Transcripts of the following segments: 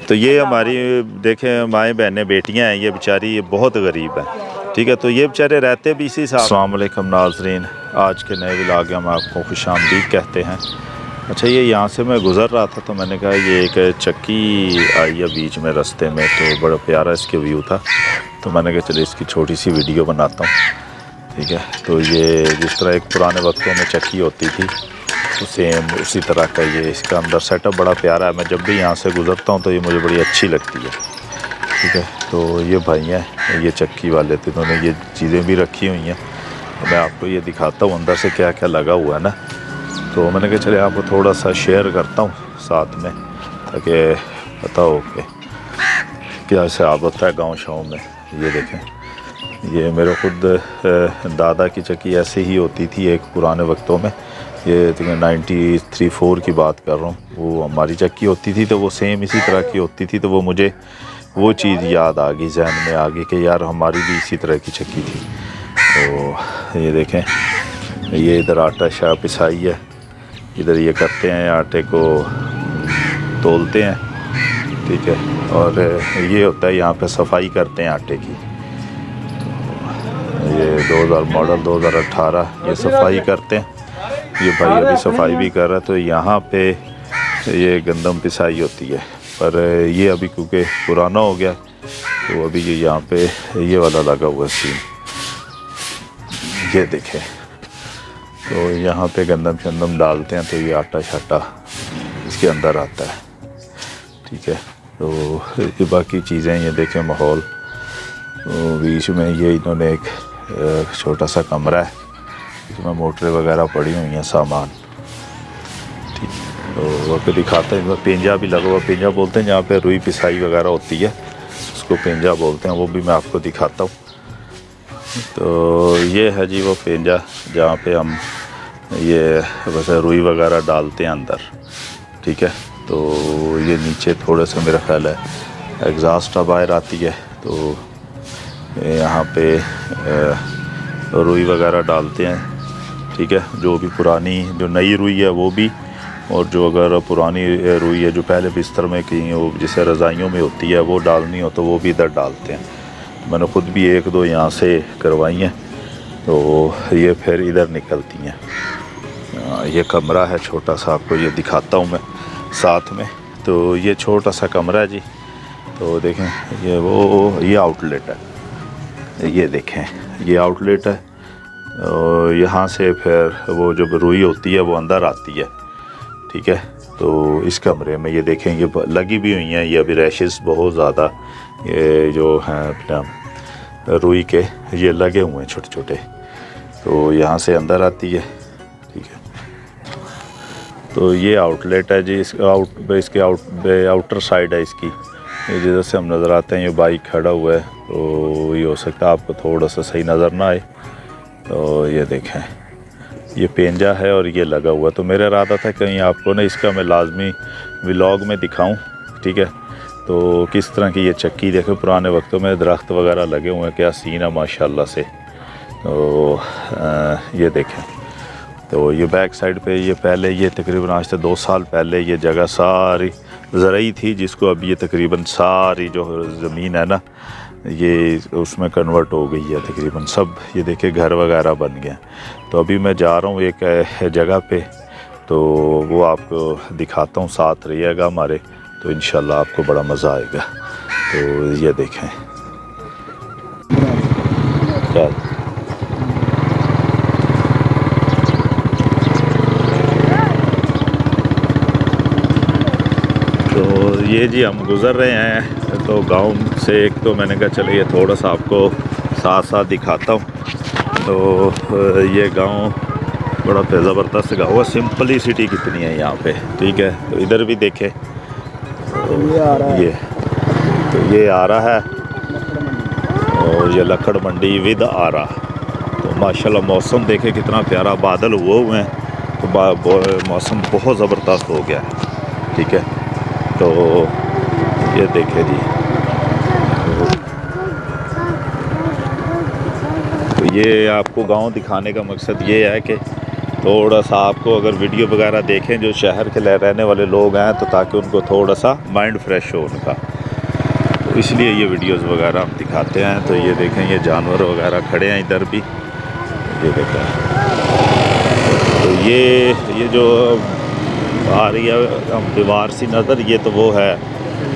तो ये हमारी देखें माएँ बहनें बेटियां हैं, ये बेचारी ये बहुत गरीब है, ठीक है। तो ये बेचारे रहते भी इसी साथ। अस्सलाम वालेकुम नाज़रीन, आज के नए व्लॉग में आपको खुशामदीद कहते हैं। अच्छा, ये यहाँ से मैं गुज़र रहा था तो मैंने कहा ये एक चक्की आई है बीच में रास्ते में, तो बड़ा प्यारा इसके व्यू था, तो मैंने कहा चलिए इसकी छोटी सी वीडियो बनाता हूँ, ठीक है। तो ये जिस तरह एक पुराने वक्तों में चक्की होती थी तो सेम उसी तरह का ये इसका अंदर सेटअप बड़ा प्यारा है। मैं जब भी यहाँ से गुज़रता हूँ तो ये मुझे बड़ी अच्छी लगती है, ठीक है। तो ये भाई हैं, ये चक्की वाले थे, इन्होंने ये चीज़ें भी रखी हुई हैं, तो मैं आपको ये दिखाता हूँ अंदर से क्या क्या लगा हुआ है ना। तो मैंने कहा चले आपको थोड़ा सा शेयर करता हूँ साथ में, ताकि पता हो कि क्या हिसाब होता है गाँव शाँव में। ये देखें, ये मेरे ख़ुद दादा की चक्की ऐसे ही होती थी एक पुराने वक्तों में। ये 93-4 की बात कर रहा हूँ, वो हमारी चक्की होती थी तो वो सेम इसी तरह की होती थी, तो वो मुझे वो चीज़ याद आ गई, जहन में आ गई कि यार हमारी भी इसी तरह की चक्की थी। तो ये देखें, ये इधर आटा शाह पिसाई है, इधर ये करते हैं आटे को तोलते हैं, ठीक है। और ये होता है यहाँ पे सफाई करते हैं आटे की। तो ये 2000 मॉडल 2018 ये सफाई करते हैं, ये भाई अभी सफाई भी कर रहा है। तो यहाँ पे ये गंदम पिसाई होती है, पर ये अभी क्योंकि पुराना हो गया तो अभी ये यहाँ पे ये वाला लगा हुआ सीन, ये देखें। तो यहाँ पे गंदम शंदम डालते हैं तो ये आटा शाटा इसके अंदर आता है, ठीक है। तो ये बाकी चीज़ें ये देखें माहौल। तो बीच में ये इन्होंने एक छोटा सा कमरा है, इसमें मोटरें वगैरह पड़ी हुई हैं, सामान, ठीक। तो वहाँ पे दिखाते हैं, इसमें पेंजा भी लगा हुआ, पेंजा बोलते हैं जहाँ पे रुई पिसाई वगैरह होती है उसको पेंजा बोलते हैं, वो भी मैं आपको दिखाता हूँ। तो ये है जी वो पेंजा जहाँ पे हम ये वैसे रुई वगैरह डालते हैं अंदर, ठीक है। तो ये नीचे थोड़ा सा मेरा ख्याल है एग्जॉस्ट बाहर आती है, तो यहाँ पे रुई वगैरह डालते हैं, ठीक है। जो भी पुरानी जो नई रुई है वो भी, और जो अगर पुरानी रुई है जो पहले बिस्तर में की वो जिसे रज़ाइयों में होती है वो डालनी हो तो वो भी इधर डालते हैं। मैंने ख़ुद भी 1-2 यहाँ से करवाई हैं, तो ये फिर इधर निकलती हैं। ये कमरा है छोटा सा, आपको ये दिखाता हूँ मैं साथ में। तो ये छोटा सा कमरा है जी, तो देखें ये आउटलेट है, ये देखें ये आउटलेट है। और यहाँ से फिर वो जब रुई होती है वो अंदर आती है, ठीक है। तो इस कमरे में ये देखें ये लगी भी हुई हैं, ये अभी रैशेस बहुत ज़्यादा ये जो हैं अपना रुई के ये लगे हुए हैं छोटे छोटे, तो यहाँ से अंदर आती है, ठीक है। तो ये आउटलेट है जी, इसके आउटर साइड है इसकी, ये जिधर से हम नज़र आते हैं ये बाइक खड़ा हुआ है, तो ये हो सकता है आपको थोड़ा सा सही नज़र ना आए। तो ये देखें ये पेंजा है और ये लगा हुआ, तो मेरा इरादा था कहीं आपको ना इसका मैं लाजमी व्लॉग में दिखाऊं, ठीक है। तो किस तरह की ये चक्की देखें, पुराने वक्तों में दरख्त वगैरह लगे हुए हैं, क्या सीन है माशाल्लाह से। तो ये देखें, तो ये बैक साइड पे ये पहले ये तकरीबन आज से 2 साल पहले ये जगह सारी ज़रई थी, जिसको अभी ये तकरीबन सारी जो ज़मीन है ना ये उसमें कन्वर्ट हो गई है तकरीबन सब। ये देखिए घर वगैरह बन गए। तो अभी मैं जा रहा हूँ एक जगह पे, तो वो आपको दिखाता हूँ, साथ रहिएगा हमारे, तो इंशाल्लाह आपको बड़ा मज़ा आएगा। तो ये देखें क्या तो ये जी हम गुज़र रहे हैं तो गांव से, एक तो मैंने कहा चलिए थोड़ा सा आपको साथ साथ दिखाता हूँ। तो ये गांव बड़ा ज़बरदस्त गाँव है, सिंपलिसिटी कितनी है यहाँ पे, ठीक है। तो इधर भी देखे तो ये आ रहा है, और ये लकड़ मंडी विद आ रहा। तो माशाल्लाह मौसम देखे कितना प्यारा, बादल हुए हैं, तो मौसम बहुत ज़बरदस्त हो गया है, ठीक है। तो ये देखे जी, तो ये आपको गांव दिखाने का मकसद ये है कि थोड़ा सा आपको अगर वीडियो वगैरह देखें जो शहर के रहने वाले लोग हैं, तो ताकि उनको थोड़ा सा माइंड फ्रेश हो उनका, तो इसलिए ये वीडियोस वगैरह हम दिखाते हैं। तो ये देखें, ये जानवर वगैरह खड़े हैं इधर भी, ये देखें। तो ये जो आ रही है दीवार सी नज़र, ये तो वो है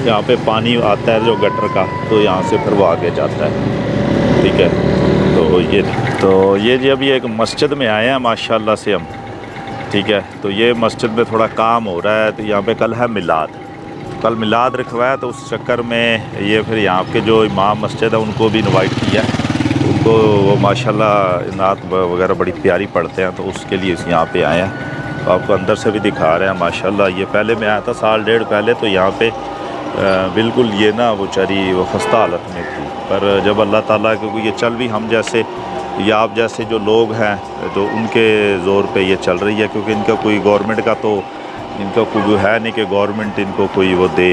यहाँ पे पानी आता है जो गटर का, तो यहाँ से फिर वो आगे जाता है, ठीक है। तो ये जी अभी एक मस्जिद में आए हैं माशाल्लाह से हम, ठीक है। तो ये मस्जिद में थोड़ा काम हो रहा है, तो यहाँ पे कल है मिलाद, कल मिलाद रखवाया, तो उस चक्कर में ये फिर यहाँ के जो इमाम मस्जिद है उनको भी इनवाइट किया, उनको वो माशाल्लाह नात वगैरह बड़ी प्यारी पढ़ते हैं, तो उसके लिए यहाँ पे आए हैं। तो आपको अंदर से भी दिखा रहे हैं माशाल्लाह। ये पहले मैं आया था साल डेढ़ पहले, तो यहाँ पे बिल्कुल ये ना वो चरी वो खस्ता हालत में थी, पर जब अल्लाह ताला, क्योंकि ये चल भी हम जैसे या आप जैसे जो लोग हैं तो उनके ज़ोर पे ये चल रही है, क्योंकि इनका कोई गवर्नमेंट का तो इनका कोई है नहीं कि गवर्नमेंट इनको कोई वो दे,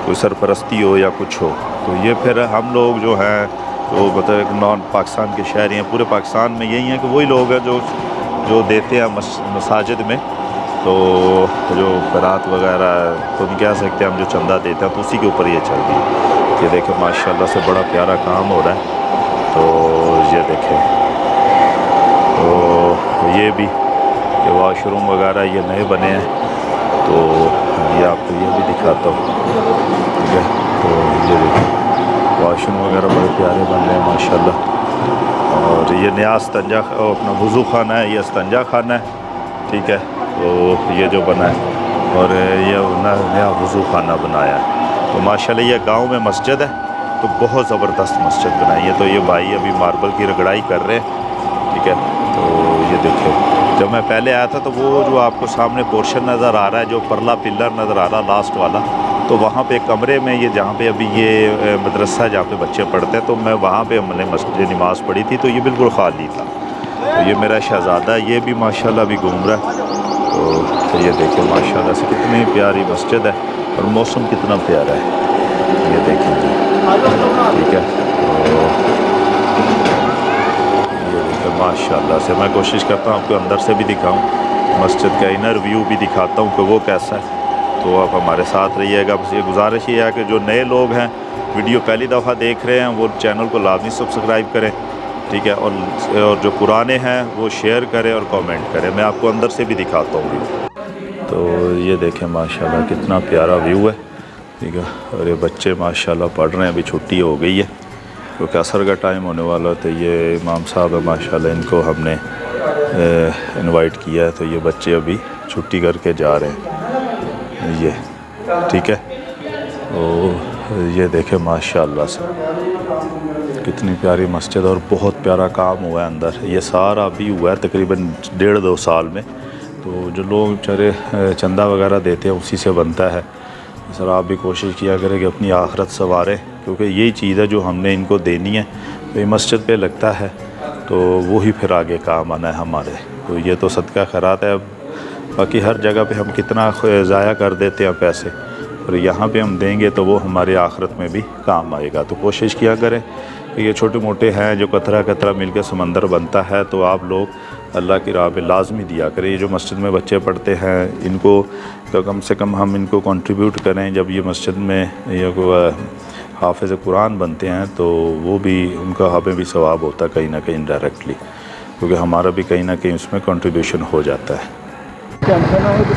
कोई सरपरस्ती हो या कुछ हो। तो ये फिर हम लोग जो हैं तो मतलब नॉन पाकिस्तान के शहरी हैं, पूरे पाकिस्तान में यही है कि वही लोग हैं जो देते हैं मसाजिद में, तो जो क़रात वगैरह तो नहीं कह सकते हम, जो चंदा देते हैं, तो उसी के ऊपर ये चल रही है। ये देखें माशाल्लाह से बड़ा प्यारा काम हो रहा है। तो ये देखें, तो ये भी ये वाशरूम वगैरह ये नए बने हैं, तो ये आपको ये भी दिखाता हूँ, ठीक है। तो ये देखें वाशरूम वगैरह बड़े प्यारे बन रहे हैं माशाल्लाह। और ये नया इस्तंजा अपना वज़ू खाना है, ये इस्तंजा खाना है, ठीक है। तो ये जो बना है, और ये नया वज़ू खाना बनाया है। तो माशाल्लाह ये गांव में मस्जिद है, तो बहुत ज़बरदस्त मस्जिद बनाई है। तो ये भाई अभी मार्बल की रगड़ाई कर रहे हैं, ठीक है। तो ये देखें, जब मैं पहले आया था तो वो जो आपको सामने पोर्शन नज़र आ रहा है, जो परला पिलर नज़र आ रहा है लास्ट वाला, तो वहाँ पे कमरे में ये जहाँ पे अभी ये मदरसा जहाँ पे बच्चे पढ़ते हैं, तो मैं वहाँ पे हमने मस्जिद नमाज़ पढ़ी थी, तो ये बिल्कुल खाली था। तो ये मेरा शहज़ादा ये भी माशाल्लाह अभी घूम रहा है। तो ये देखें माशाल्लाह से कितनी प्यारी मस्जिद है, और मौसम कितना प्यारा है, ये देखें जी, ठीक है। तो ये देखें माशाल्लाह से, मैं कोशिश करता हूँ आपको अंदर से भी दिखाऊँ, मस्जिद का इनर व्यू भी दिखाता हूँ कि वो कैसा है। तो आप हमारे साथ रहिएगा। बस ये गुजारिश ये है कि जो नए लोग हैं वीडियो पहली दफ़ा देख रहे हैं, वो चैनल को लाजमी सब्सक्राइब करें, ठीक है। और जो पुराने हैं वो शेयर करें और कमेंट करें। मैं आपको अंदर से भी दिखाता हूँ व्यू। तो ये देखें माशाल्लाह कितना प्यारा व्यू है, ठीक है। और ये बच्चे माशाल्लाह पढ़ रहे हैं, अभी छुट्टी हो गई है क्योंकि असर का टाइम होने वाला है। तो ये इमाम साहब है माशाल्लाह, इनको हमने इनवाइट किया है, तो ये बच्चे अभी छुट्टी करके जा रहे हैं, ये ठीक है। तो ये देखें माशाल्लाह से कितनी प्यारी मस्जिद, और बहुत प्यारा काम हुआ है अंदर। ये सारा अभी हुआ है तकरीबन 1.5-2 साल में। तो जो लोग बेचारे चंदा वगैरह देते हैं उसी से बनता है। सर आप भी कोशिश किया करें कि अपनी आखिरत संवारें, क्योंकि यही चीज़ है जो हमने इनको देनी है। तो ये मस्जिद पे लगता है तो वही फिर आगे काम आना है हमारे। तो ये तो सदका खैरात है। बाकी हर जगह पे हम कितना ज़ाया कर देते हैं पैसे, और यहाँ पे हम देंगे तो वो हमारे आखिरत में भी काम आएगा। तो कोशिश किया करें कि ये छोटे मोटे हैं जो कतरा कतरा मिलकर समंदर बनता है, तो आप लोग अल्लाह की राह पे लाजमी दिया करें। ये जो मस्जिद में बच्चे पढ़ते हैं इनको तो कम से कम हम इनको कंट्रीब्यूट करें। जब ये मस्जिद में ये हाफिज़ कुरान बनते हैं तो वो भी उनका हमें भी सवाब होता है कहीं ना कहीं डायरेक्टली, क्योंकि हमारा भी कहीं ना कहीं उसमें कंट्रीब्यूशन हो जाता है।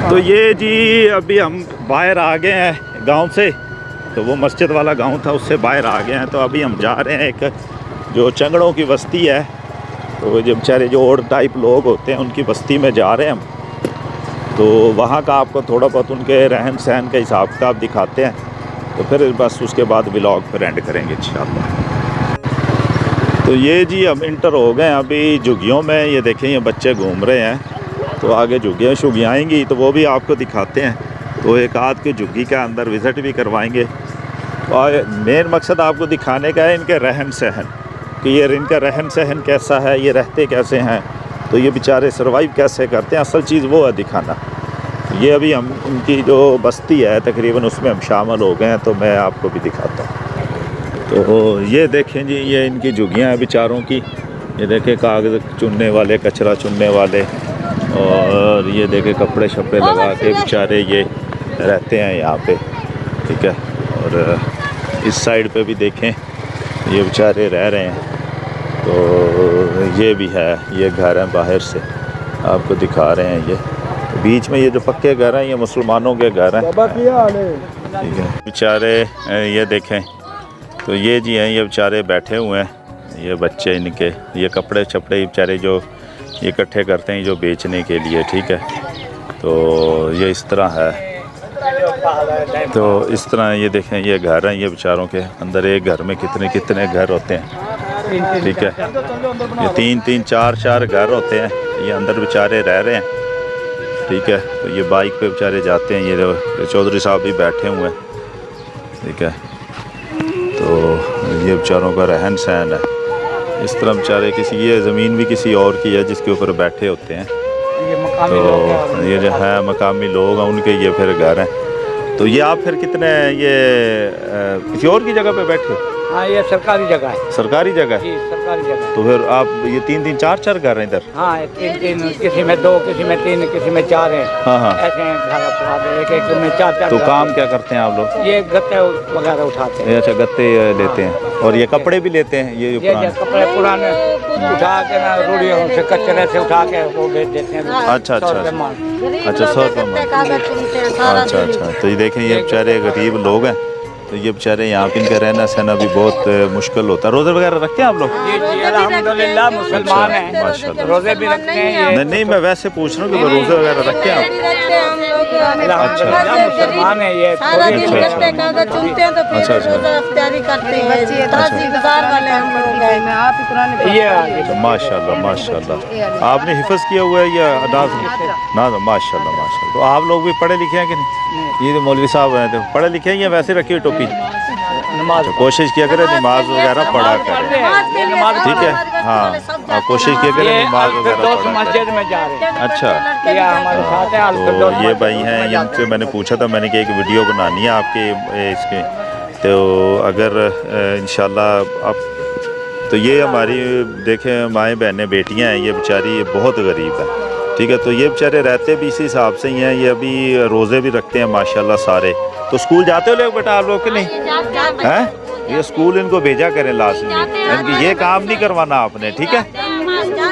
तो ये जी अभी हम बाहर आ गए हैं गांव से, तो वो मस्जिद वाला गांव था उससे बाहर आ गए हैं। तो अभी हम जा रहे हैं एक जो चंगड़ों की बस्ती है, तो जो बेचारे जो और टाइप लोग होते हैं उनकी बस्ती में जा रहे हैं हम। तो वहाँ का आपको थोड़ा बहुत उनके रहन सहन का हिसाब किताब दिखाते हैं, तो फिर बस उसके बाद व्लॉग पर एंड करेंगे इंशाल्लाह। तो ये जी हम इंटर हो गए अभी झुग्गियों में। ये देखें ये बच्चे घूम रहे हैं, तो आगे झुग्गियाँ शुग्गियाँ आएंगी तो वो भी आपको दिखाते हैं। तो एक आध की झुग्गी का अंदर विज़िट भी करवाएंगे। और मेन मकसद आपको दिखाने का है इनके रहन सहन, कि ये इनका रहन सहन कैसा है, ये रहते कैसे हैं, तो ये बेचारे सर्वाइव कैसे करते हैं। असल चीज़ वो है दिखाना। ये अभी हम इनकी जो बस्ती है तकरीबन उसमें हम शामिल हो गए हैं, तो मैं आपको भी दिखाता हूँ। तो ये देखें जी ये इनकी झुग्गियाँ हैं बेचारों की। ये देखें कागज़ चुनने वाले, कचरा चुनने वाले, और ये देखे कपड़े शपड़े लगा के बेचारे ये रहते हैं यहाँ पे, ठीक है। और इस साइड पे भी देखें ये बेचारे रह रहे हैं। तो ये भी है, ये घर हैं बाहर से आपको दिखा रहे हैं। ये बीच में ये जो पक्के घर हैं ये मुसलमानों के घर हैं, ठीक है। बेचारे ये देखें, तो ये जी हैं, ये बेचारे बैठे हुए हैं, ये बच्चे इनके, ये कपड़े छपड़े बेचारे जो ये इकट्ठे करते हैं जो बेचने के लिए, ठीक है। तो ये इस तरह है, तो इस तरह ये देखें ये घर हैं, ये बेचारों के अंदर एक घर में कितने कितने घर होते हैं, ठीक है। ये 3-3 4-4 घर होते हैं, ये अंदर बेचारे रह रहे हैं, ठीक है। तो ये बाइक पे बेचारे जाते हैं, ये चौधरी साहब भी बैठे हुए हैं, ठीक है। तो ये बेचारों का रहन सहन है इस तरह। बेचारे किसी, ये ज़मीन भी किसी और की है जिसके ऊपर बैठे होते हैं। तो ये जो है मकामी लोग हैं उनके ये फिर घर हैं। तो ये आप फिर कितने ये किसी और की जगह पे बैठे? हाँ, ये सरकारी जगह है। सरकारी जगह जी, सरकारी जगह। तो फिर आप ये 3-3 4-4 घर हैं इधर? हाँ, 3-3, किसी में 2, किसी में 3, किसी में 4 है। हाँ हाँ, ऐसे हैं घर, एक में 4-4। तो काम क्या करते हैं आप लोग? ये गत्ते वगैरह उठाते हैं। अच्छा, गत्ते लेते हैं। और ये कपड़े भी लेते हैं? ये कपड़े पुराने उठा के ना रोड़ियों से कचरे से उठा के वो बेच देते हैं। अच्छा अच्छा अच्छा, 100 रुपये। अच्छा अच्छा। तो ये देखें ये बेचारे गरीब लोग हैं, तो ये बेचारे यहाँ पे इनका रहना सहना भी बहुत मुश्किल होता है। रोज़े वगैरह रखते हैं आप लोग? जी, अल्हम्दुलिल्लाह मुसलमान हैं, माशाल्लाह। रोज़े भी रखते हैं। नहीं, मैं वैसे पूछ रहा हूँ कि रोज़े वगैरह रखते हैं आप? अल्हम्दुलिल्लाह मुसलमान है ये। सारा दिन गत्ते कागज चुनते हैं तो फिर रोज़ा इफ्तारी करते हैं। ताज़ीदार वाले हम लोग हैं। ये माशाल्लाह माशाल्लाह। आपने हिफ्ज़ किया हुआ है या अदाज़? ना, माशाल्लाह माशाल्लाह। तो आप लोग भी पढ़े लिखे हैं कि नहीं? ये तो मौलवी साहब हैं, तो पढ़े लिखे हैं या वैसे रखी हुई टोपी? नमाज कोशिश किया करें नमाज वगैरह पढ़ा करें, ठीक है। हाँ, कोशिश किया करें नमाज वगैरह पढ़ा करें। मस्जिद में जा रहे हैं। अच्छा, हमारे साथ है। तो ये भाई हैं, इनसे मैंने पूछा था, मैंने कहा एक वीडियो बनानी है आपके इसके, तो अगर इंशाल्लाह आप, तो ये हमारी देखें माएँ बहनें बेटियाँ हैं, ये बेचारी ये बहुत गरीब है, ठीक है। तो ये बेचारे रहते भी इसी हिसाब से ही हैं। ये अभी रोज़े भी रखते हैं माशाल्लाह सारे। तो स्कूल जाते हो लोग बेटा आप लोग के नहीं हैं? ये स्कूल इनको भेजा करें लाजमी, इनकी ये काम नहीं करवाना आपने, ठीक है।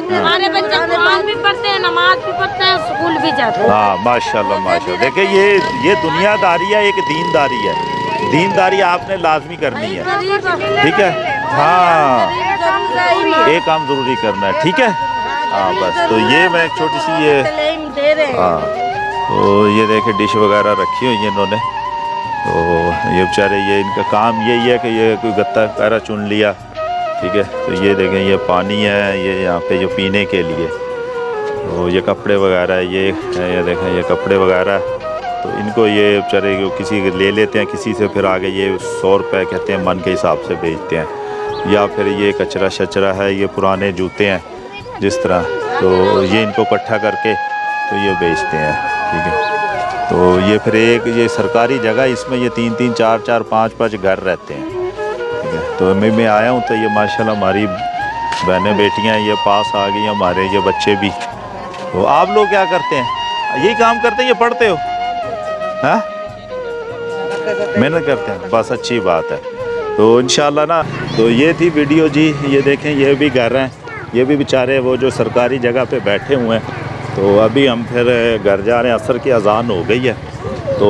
हमारे बच्चे कुरान भी पढ़ते हैं, नमाज भी पढ़ते हैं, स्कूल भी जाते हैं। हाँ माशाल्लाह माशाल्लाह। देखिए ये दुनियादारी है, एक दीनदारी है। दीनदारी आपने लाजमी करनी है, ठीक है। हाँ, एक काम ज़रूरी करना है, ठीक है। हाँ बस, तो ये मैं एक छोटी सी ये, हाँ, तो ये देखे डिश वगैरह रखी हुई है इन्होंने। तो ये बेचारे ये इनका काम यही है कि ये कोई गत्ता वगैरह चुन लिया, ठीक है। तो ये देखें ये पानी है, ये यहाँ पे जो पीने के लिए, तो ये कपड़े वगैरह ये देखें ये कपड़े वगैरह। तो इनको ये बेचारे किसी ले लेते हैं किसी से, फिर आगे ये 100 रुपये कहते हैं मन के हिसाब से बेचते हैं। या फिर ये कचरा शचरा है, ये पुराने जूते हैं जिस तरह, तो ये इनको इकट्ठा करके तो ये बेचते हैं, ठीक है। तो ये फिर एक ये सरकारी जगह, इसमें ये 3-3 4-4 5-5 घर रहते हैं, ठीक है। तो मैं आया हूँ, तो ये माशाल्लाह हमारी बहनें बेटियाँ ये पास आ गई, हमारे ये बच्चे भी। तो आप लोग क्या करते हैं? यही काम करते हैं, ये पढ़ते हो? हाँ, मेहनत करते हैं, बस अच्छी बात है। तो इंशाल्लाह ना, तो ये थी वीडियो जी। ये देखें ये भी घर हैं, ये भी बेचारे वो जो सरकारी जगह पे बैठे हुए हैं। तो अभी हम फिर घर जा रहे हैं, असर की अजान हो गई है। तो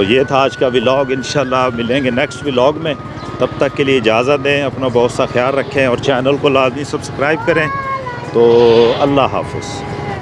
ये था आज का व्लॉग। इंशाल्लाह मिलेंगे नेक्स्ट व्लॉग में, तब तक के लिए इजाज़त दें, अपना बहुत सा ख्याल रखें और चैनल को लाजमी सब्सक्राइब करें। तो अल्लाह हाफ़िज़।